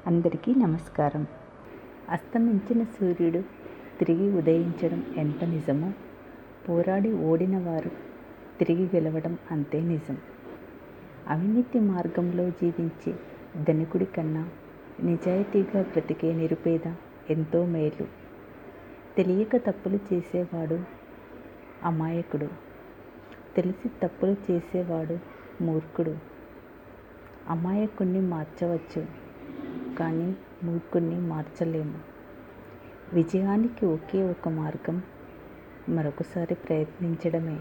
అందరికీ నమస్కారం. అస్తమించిన సూర్యుడు తిరిగి ఉదయించడం ఎంత నిజమో, పోరాడి ఓడిన వారు తిరిగి గెలవడం అంతే నిజం. అవినీతి మార్గంలో జీవించే ధనికుడి కన్నా నిజాయితీగా బ్రతికే నిరుపేద ఎంతో మేలు. తెలియక తప్పులు చేసేవాడు అమాయకుడు, తెలిసి తప్పులు చేసేవాడు మూర్ఖుడు. అమాయకుణ్ణి మార్చవచ్చు, కానీ మూర్ఖుణ్ణి మార్చలేము. విజయానికి ఒకే ఒక మార్గం మరొకసారి ప్రయత్నించడమే.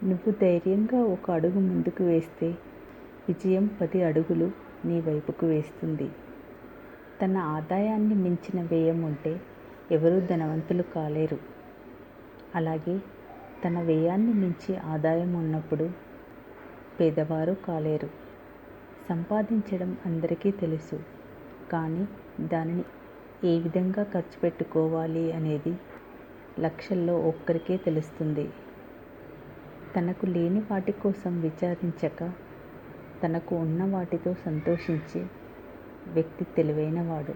నువ్వు ధైర్యంగా ఒక అడుగు ముందుకు వేస్తే విజయం 10 అడుగులు నీ వైపుకు వేస్తుంది. తన ఆదాయాన్ని మించిన వ్యయం ఉంటే ఎవరూ ధనవంతులు కాలేరు. అలాగే తన వ్యయాన్ని మించి ఆదాయం ఉన్నప్పుడు పేదవారు కాలేరు. సంపాదించడం అందరికీ తెలుసు, కానీ దానిని ఏ విధంగా ఖర్చు పెట్టుకోవాలి అనేది లక్షల్లో ఒక్కరికే తెలుస్తుంది. తనకు లేని వాటి కోసం విచారించక తనకు ఉన్న వాటితో సంతోషించే వ్యక్తి తెలివైనవాడు.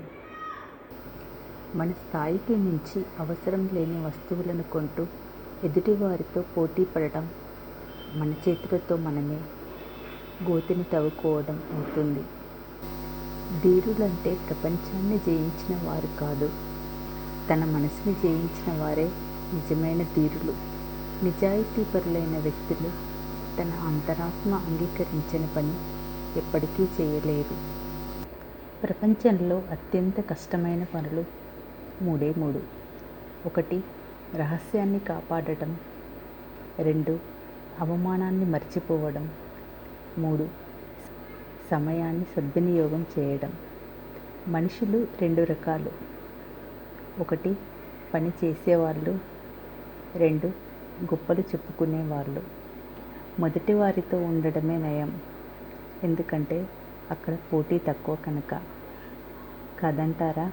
మన స్థాయికి మించి అవసరం లేని వస్తువులను కొంటూ ఎదుటివారితో పోటీ పడటం మన చేతులతో మనమే గోతిని తవ్వుకోవడం అవుతుంది. ధీరులంటే ప్రపంచాన్ని జయించిన వారు కాదు, తన మనసుని జయించిన వారే నిజమైన ధీరులు. నిజాయితీపరులైన వ్యక్తులు తన అంతరాత్మ అంగీకరించని పని ఎప్పటికీ చేయలేరు. ప్రపంచంలో అత్యంత కష్టమైన పనులు 3. 1. రహస్యాన్ని కాపాడటం. 2. అవమానాన్ని మర్చిపోవడం. 3. సమయాన్ని సద్వినియోగం చేయడం. మనుషులు 2 రకాలు. 1. పని చేసేవాళ్ళు. 2. గొప్పలు చెప్పుకునేవాళ్ళు. మొదటి వారితో ఉండడమే నయం, ఎందుకంటే అక్కడ పోటీ తక్కువ కనుక. కాదంటారా?